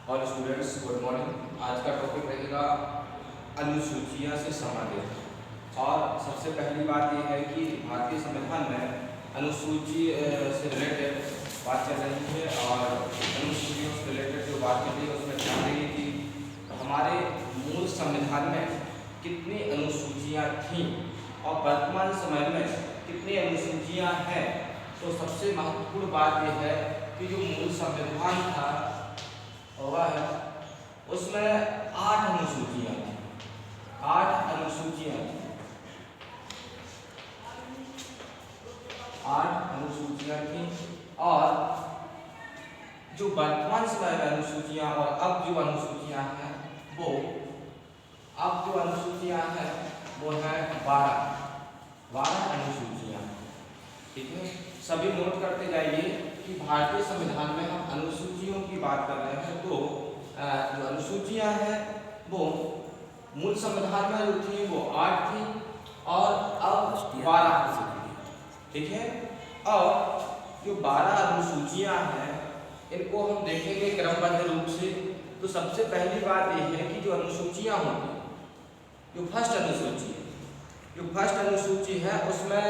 All students good morning. आज का topic रहेगा अनुसूचियां से संबंधित। और सबसे पहली बात यह है कि भारतीय संविधान में अनुसूची से रिलेटेड बात चल रही है और अनुसूचियों से रिलेटेड जो बात चल रही है उसमें ध्यान देंगे कि हमारे मूल संविधान में कितनी अनुसूचियां थीं और वर्तमान समय में कितनी अनुसूचियां हैं। तो सबसे महत्वपूर्ण बात यह है कि जो मूल संविधान था वह है उसमें 8 अनुसूचियां थी। 8 अनुसूचियां थी। 8 अनुसूचियां थी और जो वर्तमान समय में अनुसूचियां और अब जो अनुसूचियां हैं वो है 12 अनुसूचियां। ठीक है, सभी नोट करते जाइए कि भारतीय संविधान में हम अनुसूचियों की बात कर रहे हैं। तो जो अनुसूचियां हैं वो मूल संविधान में जो थी वो 8 थी और अब 12। ठीक है, और जो 12 अनुसूचियां हैं इनको हम देखेंगे क्रमबद्ध रूप से। तो सबसे पहली बात यह है कि जो अनुसूचियां होती हैं, जो फर्स्ट अनुसूची है उसमें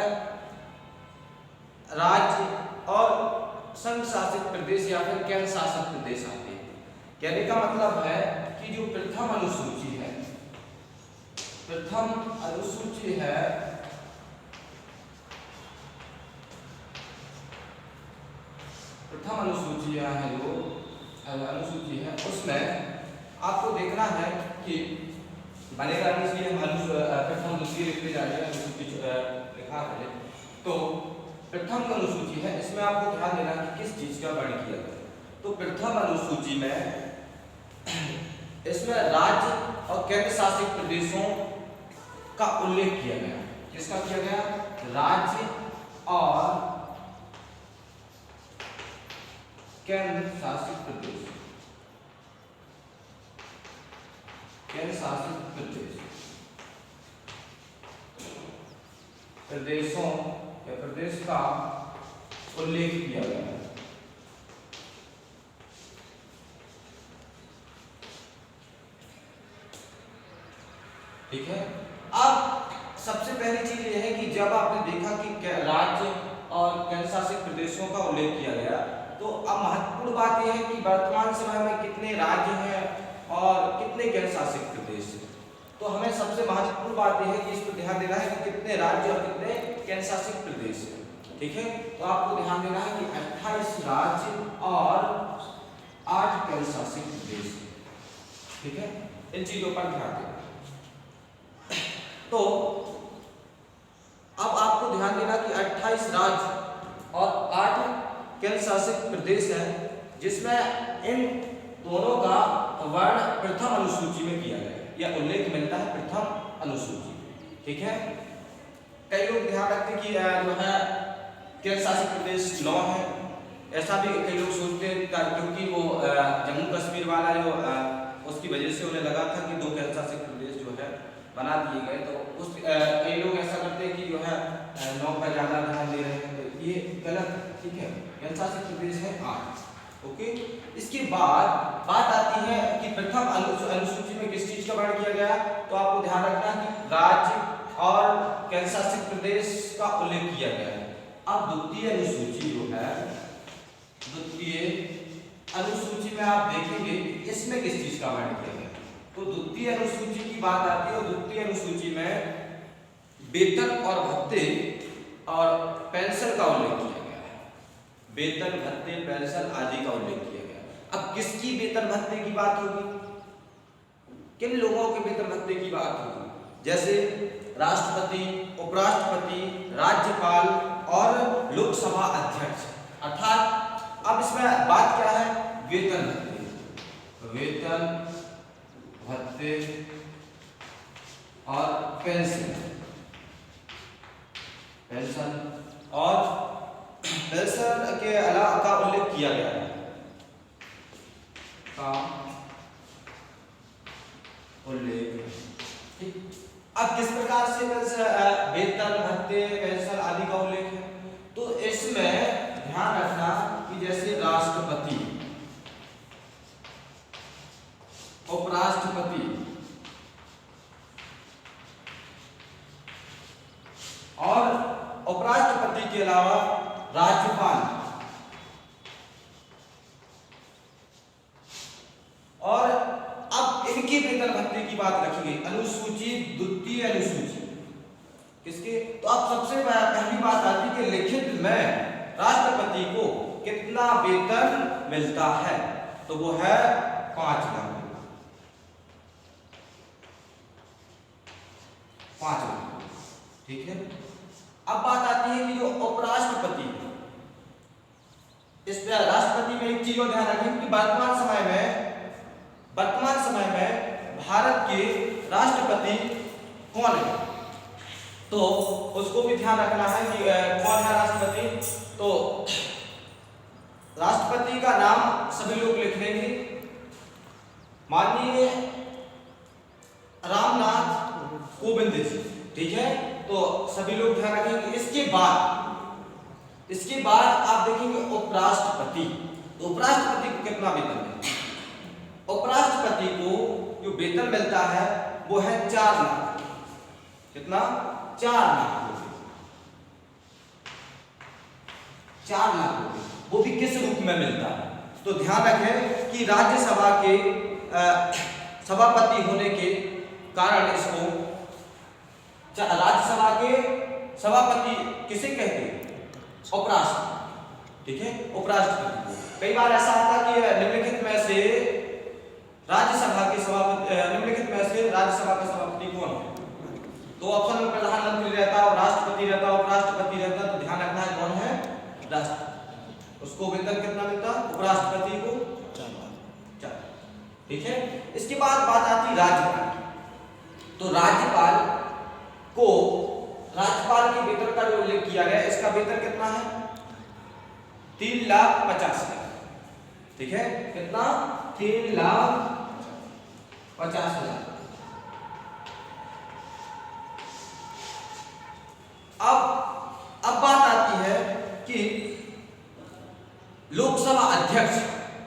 राज्य और संघ शासित प्रदेश या फिर केंद्र शासित प्रदेश आते हैं। कहने का मतलब है कि जो प्रथम अनुसूची है उसमें आपको देखना है कि बनेगा, इसलिए हम प्रथम अनुसूची लिखते जा रहे हैं। अनुसूची लिखा है तो प्रथम अनुसूची है, इसमें आपको ध्यान देना कि किस चीज का वर्णन किया गया। तो प्रथम अनुसूची में इसमें राज्य और केंद्र शासित प्रदेशों का उल्लेख किया गया। किसका किया गया? राज्य और केंद्र शासित प्रदेश। प्रदेशों या प्रदेश का उल्लेख किया गया है। ठीक है, अब सबसे पहली चीज यह है कि जब आपने देखा कि राज्य और केंद्र शासित प्रदेशों का उल्लेख किया गया, तो अब महत्वपूर्ण बात यह है कि वर्तमान समय में कितने राज्य हैं और कितने केंद्र शासित प्रदेश हैं। तो हमें सबसे महत्वपूर्ण बात यह है कि इस पर ध्यान देना है कि कितने राज्य और कितने केंद्र शासित प्रदेश हैं। ठीक है, तो आपको ध्यान देना है कि 28 राज्य और 8 केंद्र शासित प्रदेश हैं। ठीक है, इन चीजों पर ध्यान देना। तो अब आपको ध्यान देना कि 28 राज्य और 8 केंद्र शासित प्रदेश हैं, जिसमें इन दोनों का वर्ण प्रथम अनुसूची में किया गया या उल्लेख मिलता है प्रथम अनुसूची। ठीक है, कई लोग ध्यान रखते कि जो है केंद्र शासित प्रदेश 9 है, ऐसा भी कई लोग सोचते हैं क्योंकि वो जम्मू कश्मीर वाला जो उसकी वजह से उन्हें लगा था कि 2 केंद्र शासित प्रदेश जो है बना दिए गए। तो उस कई लोग ऐसा करते हैं कि जो है 9 पर ज्यादा ध्यान दे रहे हैं, तो ये गलत। ठीक है, केंद्र शासित प्रदेश है 8। ओके, इसके बाद बात आती है कि प्रथम अनुसूची में किस चीज का वर्ण किया गया। तो आपको ध्यान रखना कि राज्य और केंद्र शासित प्रदेश का उल्लेख किया गया है। अब द्वितीय अनुसूची जो है, द्वितीय अनुसूची में आप देखेंगे इसमें किस चीज का वर्ण किया गया। तो द्वितीय अनुसूची की बात आती है और द्वितीय अनुसूची में वेतन और भत्ते और पेंशन का उल्लेख किया गया है। वेतन, भत्ते, पेंशन आदि का उल्लेख किया गया। अब किसकी वेतन भत्ते की बात होगी? किन लोगों के वेतन भत्ते की बात होगी? जैसे राष्ट्रपति, उपराष्ट्रपति, राज्यपाल और लोकसभा अध्यक्ष। अर्थात अब इसमें बात क्या है? वेतन भत्ते और पेंशन और पेंशन के अलावा का उल्लेख किया गया है। ठीक, अब किस प्रकार से वेतन, भत्ते, पेंशन आदि का उल्लेख है? तो इसमें ध्यान रखना कि जैसे राष्ट्रपति उपराष्ट्रपति और उपराष्ट्रपति के अलावा राज्यपाल और अब इनकी वेतन भत्ते की बात रखी गई, अनुसूचित द्वितीय अनुसूची किसके, तो अब सबसे पहली बात आती है कि लिखित में राष्ट्रपति को कितना वेतन मिलता है, तो वो है 5 लाख। 5 लाख, ठीक है। अब बात आती है कि जो उपराष्ट्रपति, इस राष्ट्रपति में एक चीज को ध्यान रखें कि वर्तमान समय में भारत के राष्ट्रपति कौन है, तो उसको भी ध्यान रखना है कि कौन है राष्ट्रपति। तो राष्ट्रपति का नाम सभी लोग लिख लेंगे, माननीय रामनाथ कोविंद जी, ठीक है। तो सभी लोग ध्यान रखेंगे। इसके बाद आप देखेंगे उपराष्ट्रपति, तो उपराष्ट्रपति को कितना वेतन है, उपराष्ट्रपति को जो वेतन मिलता है वो है 4 लाख। कितना, 4 लाख रुपए, 4 लाख रुपए, वो भी किस रूप में मिलता है, तो ध्यान रखें कि राज्यसभा के सभापति होने के कारण इसको, राज्यसभा के सभापति किसे कहते हैं, उपराष्ट्रपति, ठीक है, उपराष्ट्रपति को। कई बार ऐसा होता है कि निम्नलिखित में से राज्यसभा के सभापति कौन है, तो ऑप्शन में प्रधानमंत्री रहता है, राष्ट्रपति रहता है, उपराष्ट्रपति रहता है, तो ध्यान रखना है कौन है, राष्ट्रपति। उसको वेतन कितना मिलता है, उपराष्ट्रपति को 4, ठीक है। इसके बाद बात आती राज्यपाल, तो राज्यपाल के वेतन का जो उल्लेख किया गया, इसका वेतन कितना है, 3,50,000, ठीक है। कितना, 3,50,000। अब बात आती है कि लोकसभा अध्यक्ष,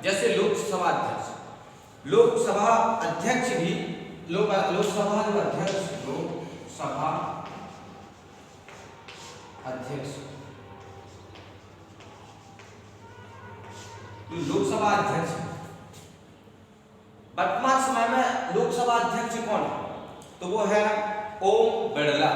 जैसे लोकसभा अध्यक्ष भी लोकसभा अध्यक्ष वर्तमान समय में लोकसभा अध्यक्ष कौन है, तो वो है ओम बिड़ला।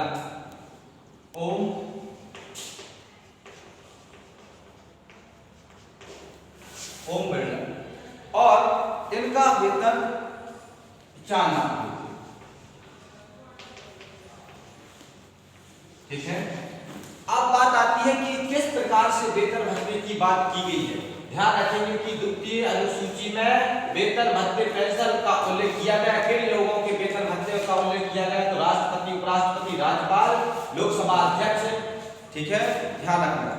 और इनका वेतन 4 लाख, ठीक है। अब बात आती है कि किस प्रकार से वेतन भत्ते की बात की गई है। ध्यान रखेंगे कि द्वितीय अनुसूची में वेतन भत्ते पेंशन का उल्लेख किया गया, किन लोगों के वेतन भत्ते का उल्लेख किया गया, तो राष्ट्रपति, उपराष्ट्रपति, राज्यपाल, लोकसभा अध्यक्ष, ठीक है, ध्यान रखना।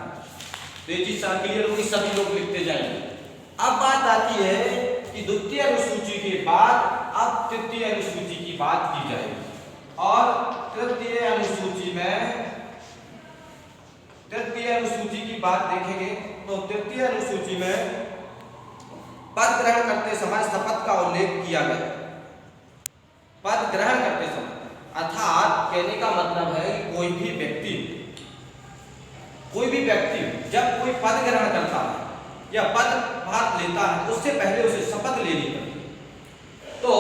तो ये चीज क्लियर होगी, सभी लोग लिखते जाएंगे। अब बात आती है कि द्वितीय अनुसूची के बाद अब तृतीय अनुसूची की बात की जाएगी, और तृतीय अनुसूची की बात देखेंगे तो तृतीय अनुसूची में पद ग्रहण करते समय शपथ का उल्लेख किया गया। पद ग्रहण करते समय, अर्थात कहने का मतलब है कि कोई भी व्यक्ति जब कोई पद ग्रहण करता है या पदभार लेता है, उससे पहले उसे शपथ लेनी पड़ती है। तो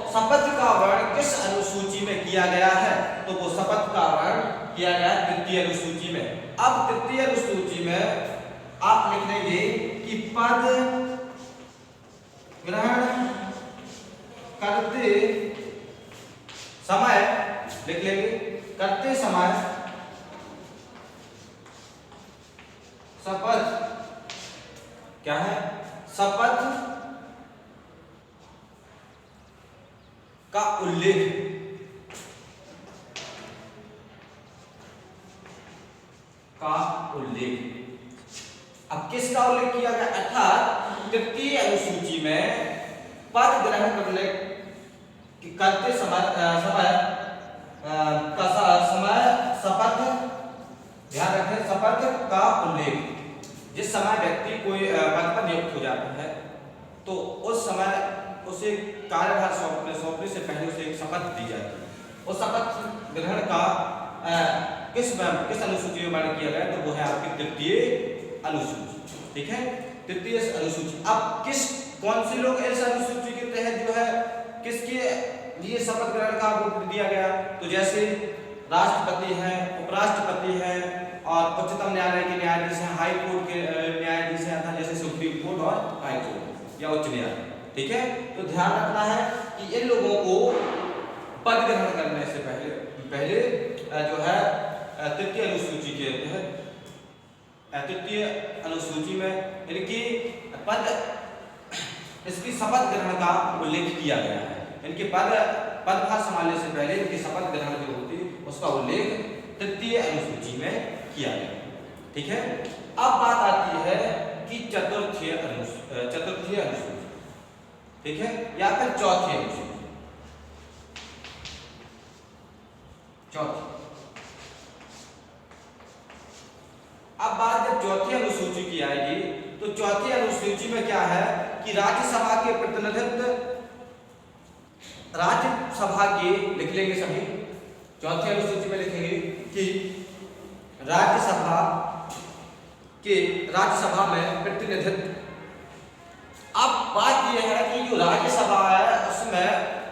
शपथ का वर्ण किस अनुसूची में किया गया है, तो वो शपथ का वर्ण किया गया तृतीय अनुसूची में। अब तृतीय अनुसूची में आप लिख लेंगे कि पद ग्रहण करते समय, लिख लेंगे करते समय शपथ, क्या है, शपथ का उल्लेख अब किसका उल्लेख किया गया, अर्थात तृतीय अनुसूची में पद ग्रहण करते समय शपथ, ध्यान रखें, शपथ का उल्लेख। जिस समय व्यक्ति कोई पद पर नियुक्त हो जाता है तो उस समय उसे कार्यभार सौंपने से पहले उसे एक शपथ दी जाती है। उस शपथ ग्रहण का किस अनुसूची में वर्णन किया गया, तो वो है आपकी तृतीय अनुसूची। ठीक है, तृतीय अनुसूची। अब कौन से लोग इस अनुसूची के तहत जो है किसके लिए शपथ ग्रहण का वो दिया गया, तो जैसे राष्ट्रपति है, उपराष्ट्रपति है और उच्चतम न्यायालय के न्यायाधीश हैं, हाई कोर्ट के न्यायाधीश हैं, जैसे सुप्रीम कोर्ट और हाई कोर्ट या उच्च न्यायालय। ठीक है, तो ध्यान रखना है कि इन लोगों को पद ग्रहण करने से पहले जो है तृतीय अनुसूची के तहत, तृतीय अनुसूची में इनकी इसकी शपथ ग्रहण का उल्लेख किया गया है। इनके पदभार संभालने से पहले इनकी शपथ ग्रहण जो होती है उसका उल्लेख तृतीय अनुसूची में किया गया। ठीक है, अब बात आती है कि चतुर्थी अनुसूची, ठीक है, या फिर चौथी अनुसूची। अब बात जब चौथी अनुसूची की आएगी, तो चौथी अनुसूची में क्या है कि राज्यसभा के प्रतिनिधित्व, राज्यसभा के लिख लेंगे सभी, चौथी अनुसूची में लिखेंगे कि राज्यसभा में प्रतिनिधित्व। अब बात यह है कि जो राज्यसभा है उसमें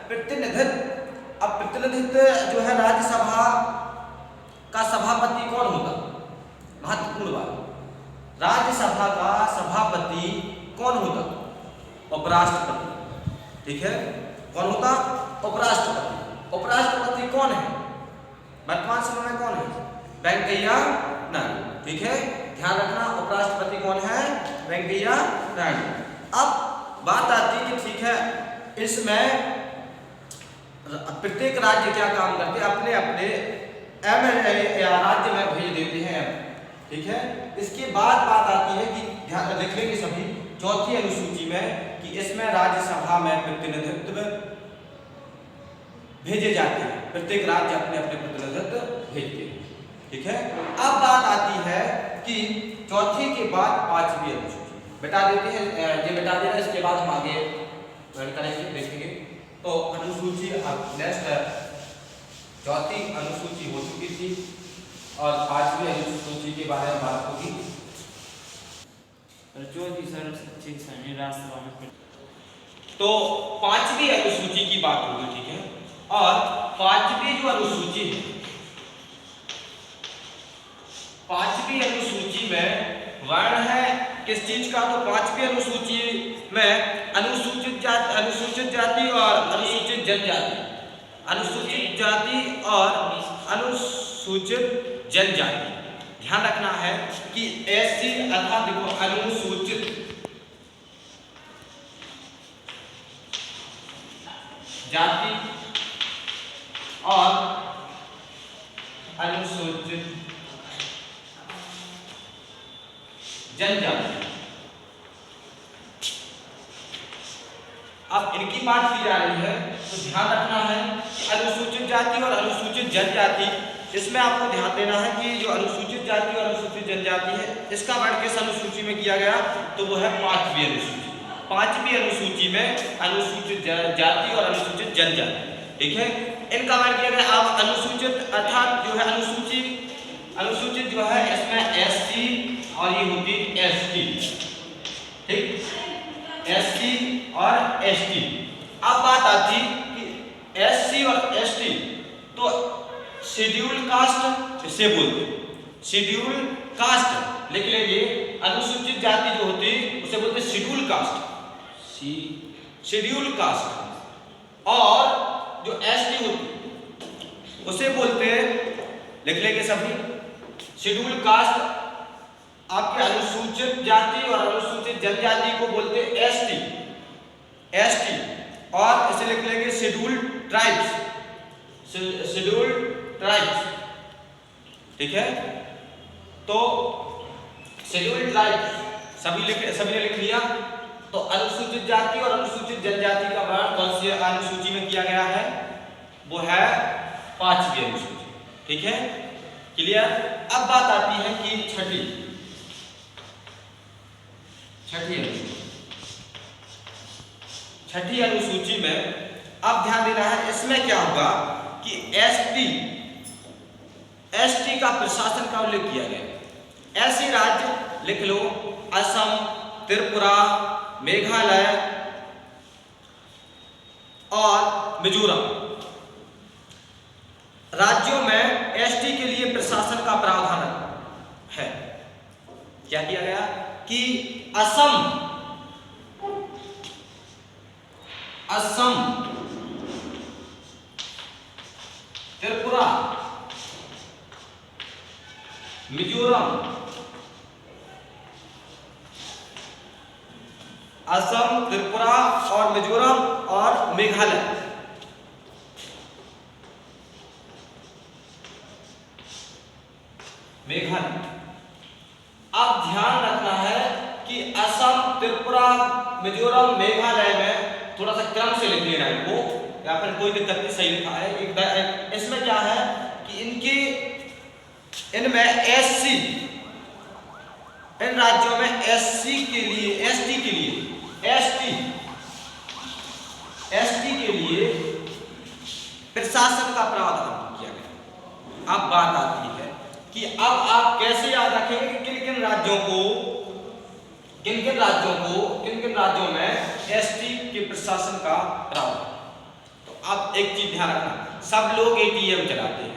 प्रतिनिधित्व, अब प्रतिनिधित्व जो है राज्यसभा का सभापति कौन होता, महत्वपूर्ण बात, राज्यसभा का सभापति कौन होता, उपराष्ट्रपति। ठीक है, कौन होता, उपराष्ट्रपति। उपराष्ट्रपति कौन है वर्तमान समय में, कौन है, वेंकैया नायडू। ठीक है, ध्यान रखना, उपराष्ट्रपति कौन है, वेंकैया नायडू। अब बात आती है कि ठीक है, इसमें प्रत्येक राज्य क्या काम करते हैं, अपने अपने एमएलए या राज्य में भेज देते हैं। ठीक है, इसके बाद बात आती है कि ध्यान लिख लेंगे सभी चौथी अनुसूची में कि इसमें राज्यसभा में प्रतिनिधित्व भेजे जाते हैं, प्रत्येक राज्य अपने अपने प्रतिनिधित्व भेजते हैं। ठीक है, अब बात आती है कि चौथी के बाद पांचवी अनुसूची बता देते हैं, ये बता देना, इसके बाद हम आगे करेंगे, देखेंगे। तो अनुसूची अब नेक्स्ट है, चौथी अनुसूची हो चुकी थी और पांचवी अनुसूची के बारे में बात होगी। तो पांचवी अनुसूची की बात होगी। ठीक है, और पांचवी जो अनुसूची है, पांचवी अनुसूची में वर्ण है किस चीज का, तो पांचवी अनुसूची में अनुसूचित जाति और अनुसूचित जनजाति, अनुसूचित जाति और अनुसूचित जनजाति। ध्यान रखना है कि एससी अर्थात देखो अनुसूचित जाति और अनुसूचित जनजाति, अब इनकी बात की जा रही है, तो ध्यान रखना है कि अनुसूचित जाति और अनुसूचित जनजाति, इसमें आपको ध्यान देना है कि जो अनुसूचित जाति और अनुसूचित जनजाति है, इसका वर्ण किस अनुसूची में किया गया, तो वो है पांचवी अनुसूची। पांचवी अनुसूची में अनुसूचित जाति और अनुसूचित जनजाति। ठीक है, इनका वर्ण किया गया। अब अनुसूचित अर्थात जो है अनुसूचित जो है इसमें एससी और ये होती है एसटी। ठीक, एससी और एसटी। अब बात आती कि एससी और एसटी, तो शेड्यूल कास्ट इसे बोलते, शेड्यूल कास्ट लिख लेंगे। अनुसूचित जाति जो होती है उसे बोलते शेड्यूल कास्ट, शेड्यूल कास्ट, और जो एसटी होती उसे बोलते, लिख लेंगे सभी, शेड्यूल कास्ट। आपके अनुसूचित जाति और अनुसूचित जनजाति को बोलते एसटी, एसटी, और इसे लिख लेंगे शेड्यूल ट्राइब्स, शेड्यूल ट्राइब्स। ठीक है, तो शेड्यूल ट्राइब्स सभी ने लिख लिया। तो अनुसूचित जाति और अनुसूचित जनजाति का वर्ण कौन सी अनुसूची में किया गया है, वो है पांचवी अनुसूची। ठीक है, क्लियर। अब बात आती है कि छठी छठी अनुसूची में अब ध्यान देना है, इसमें क्या होगा कि एसटी का प्रशासन का उल्लेख किया गया। ऐसे राज्य लिख लो, असम, त्रिपुरा, मेघालय और मिजोरम। राज्यों में एसटी के लिए प्रशासन का प्रावधान है। क्या किया गया कि असम, त्रिपुरा, मिजोरम, असम, त्रिपुरा और मिजोरम और मेघालय, अब ध्यान रखना है कि असम, त्रिपुरा, मिजोरम, मेघालय में थोड़ा सा क्रम से लिख लेना इनको, या फिर कोई दिक्कत नहीं, सही लिखा है। इसमें क्या है कि इनमें एससी, इन राज्यों में एसटी के लिए प्रशासन का प्रावधान किया गया। अब बात आती है कि अब आप कैसे याद रखेंगे कि किन किन राज्यों में एसटी के प्रशासन का प्रावधान। तो अब एक चीज ध्यान रखना, सब लोग एटीएम चलाते हैं,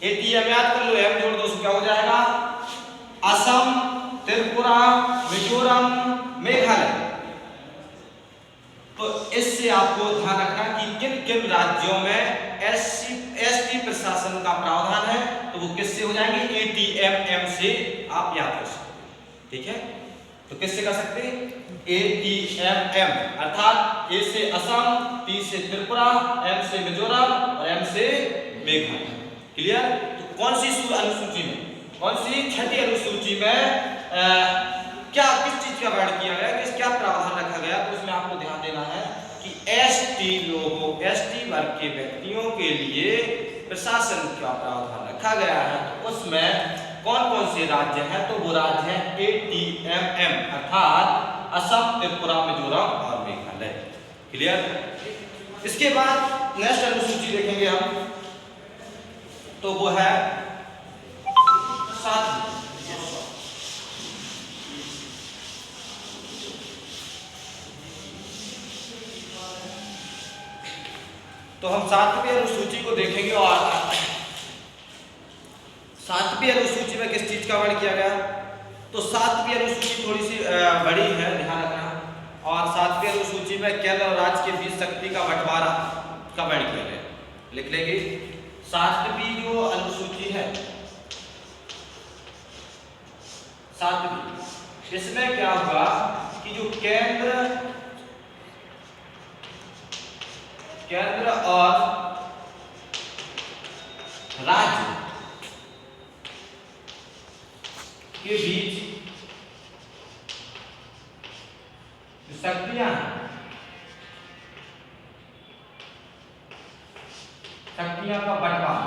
एटीएम याद कर लो, एम जोड़ दो, क्या हो जाएगा? असम, त्रिपुरा, मिजोरम, मेघालय। तो इससे आपको ध्यान रखना कि किन किन राज्यों में एसटी प्रशासन का प्रावधान है, तो वो किससे हो जाएंगे? एटीएम से आप याद कर सकते हैं। ठीक है, तो किससे कर सकते हैं? एटीएम, अर्थात ए से असम, टी से त्रिपुरा, एम से मिजोरम और एम से मेघालय। क्लियर? तो कौन सी अनुसूची में, कौन सी छठी अनुसूची में क्या किस चीज का वर्णन किया गया, किस क्या प्रावधान रखा गया, तो उसमें आपको ध्यान देना है कि एसटी वर्ग के व्यक्तियों के लिए प्रशासन का प्रावधान रखा गया है। तो उसमें कौन कौन से राज्य हैं? तो वो राज्य है एटीएम, अर्थात असम, त्रिपुरा, मिजोरम और मेघालय। क्लियर? इसके बाद नेक्स्ट अनुसूची देखेंगे हम, तो वो है 7। तो हम 7वीं अनुसूची को देखेंगे, और 7वीं अनुसूची में किस चीज का वर्णन किया गया? तो 7वीं अनुसूची थोड़ी सी बड़ी है, ध्यान रखना। और 7वीं अनुसूची में केंद्र और राज्य के बीच शक्ति का बंटवारा का वर्णन किया गया। लिख लेंगे 7वीं जो अनुसूची है, 7वीं, इसमें क्या होगा कि जो केंद्र और राज्य के बीच जो शक्तियां हैं, शक्तियां का बंटवारा,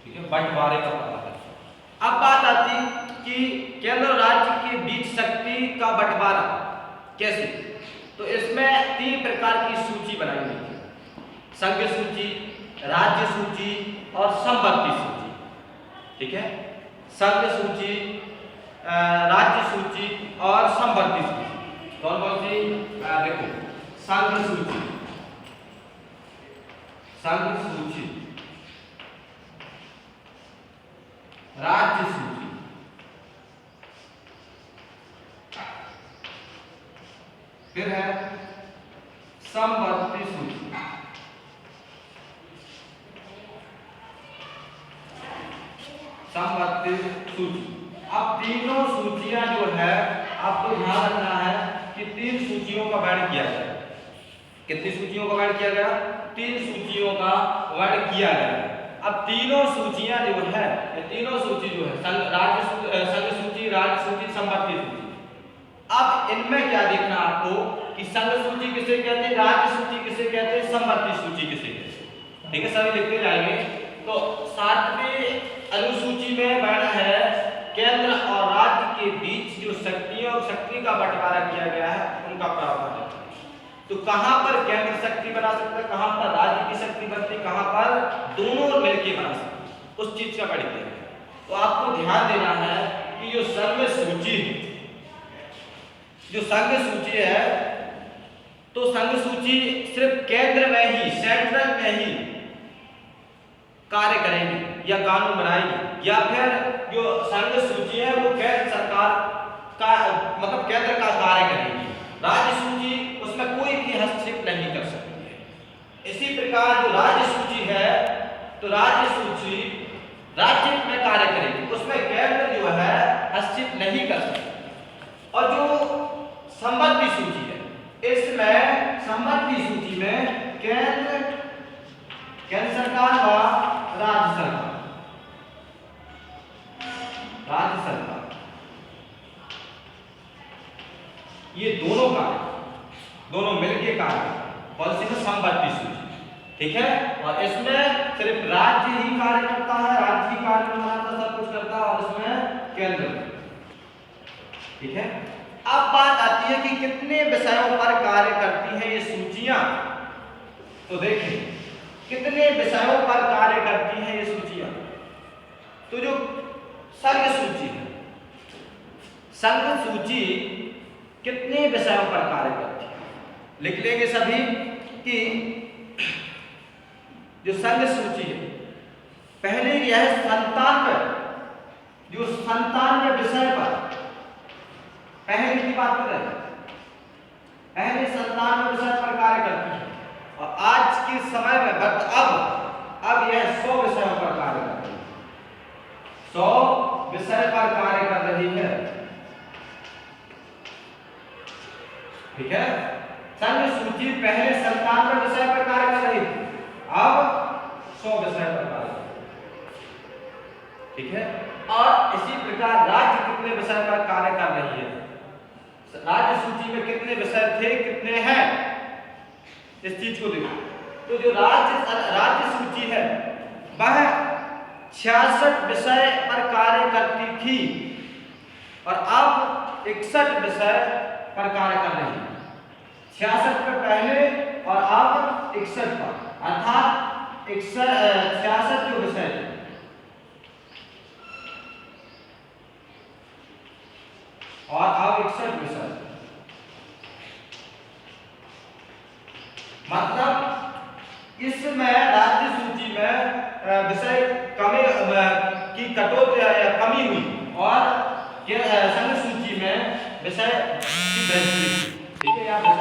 ठीक है, बंटवारे का पता है। अब बात आती कि केंद्र और राज्य के बीच शक्ति का बंटवारा कैसे? तो इसमें 3 प्रकार की सूची बनाई गई है, संघ सूची, राज्य सूची और समवर्ती सूची। ठीक है, संघ सूची, राज्य सूची और समवर्ती सूची। कौन कौन सी? देखो, संघ सूची, राज्य सूची, फिर है समवर्ती सूची। समवर्ती सूची। अब तीनों सूचियां जो है, आपको ध्यान रखना है कि 3 सूचियों का वर्णन किया गया। कितनी सूचियों का वर्णन किया गया? 3 सूचियों का वर्णन किया गया। अब तीनों सूचियां जो है, ये तीनों सूची जो है, संघ सूची, राज्य सूची, समवर्ती सूची, अब इनमें क्या देखना आपको कि संघ सूची किसे कहते हैं, राज्य सूची किसे कहते हैं, समवर्ती सूची किसे कहते हैं। ठीक है, सभी लिखते जाएंगे। तो 7वें अनुसूची में वर्ण है केंद्र और राज्य के बीच जो शक्तियों और शक्ति का बंटवारा किया गया है उनका प्रावधान है। तो कहां पर केंद्र शक्ति बना सकता है, कहां पर राज्य की शक्ति बनती है, कहां पर दोनों मिलकर बना सकते हैं, उस चीज का बढ़ गया है। तो आपको ध्यान देना है कि जो संघ सूची है तो संघ सूची सिर्फ केंद्र में ही, सेंट्रल में ही कार्य करेगी या कानून बनाएगी, या फिर जो संघ सूची है वो केंद्र सरकार का मतलब केंद्र का कार्य करेगी। राज्य सूची उसमें कोई भी हस्तक्षेप नहीं कर सकती है। इसी प्रकार जो राज्य सूची है तो राज्य सूची राज्य में कार्य करेगी, उसमें केंद्र जो है हस्तक्षेप नहीं कर सकता। और जो संबंधी सूची है, इसमें संबंधी सूची में केंद्र सरकार व राज्य सरकार ये दोनों मिलके कार्य पॉलिसी में संबंधी सूची। ठीक है, और इसमें सिर्फ राज्य ही कार्य करता है, राज्य ही कार्य बनाता, सब कुछ करता है, और इसमें केंद्र। ठीक है, अब बात आती है कि कितने विषयों पर कार्य करती हैं ये सूचियां। तो देखें कितने विषयों पर कार्य करती हैं ये सूचियां। तो जो संघ सूची है, संघ सूची कितने विषयों पर कार्य करती है, लिख लेंगे सभी कि जो संघ सूची है पहले यह है 97 विषय पर, पहले की बात कर रहे हैं, पहले 97 विषय पर कार्य करती है, और आज के समय में अब यह 100 विषयों पर कार्य कर रही है, 100 विषय पर कार्य कर रही है। ठीक है, संघ सूची पहले 97 विषय पर कार्य कर रही थी, अब 100 विषय पर कार्य कर रही है। ठीक है, और इसी प्रकार राज्य कितने विषय पर कार्य कर रही है, राज्य सूची में कितने विषय थे, कितने हैं, इस चीज को देखो। तो जो राज्य सूची है वह 66 विषय पर कार्य करती थी और अब 61 विषय पर कार्य कर रही है। 66 पर पहले और अब 61 पर, अर्थात 66 जो विषय थे और अब 61 विषय, मतलब इसमें राज्य सूची में विषय की कटौती या कमी हुई और संघ सूची में विषय की वृद्धि। ठीक है,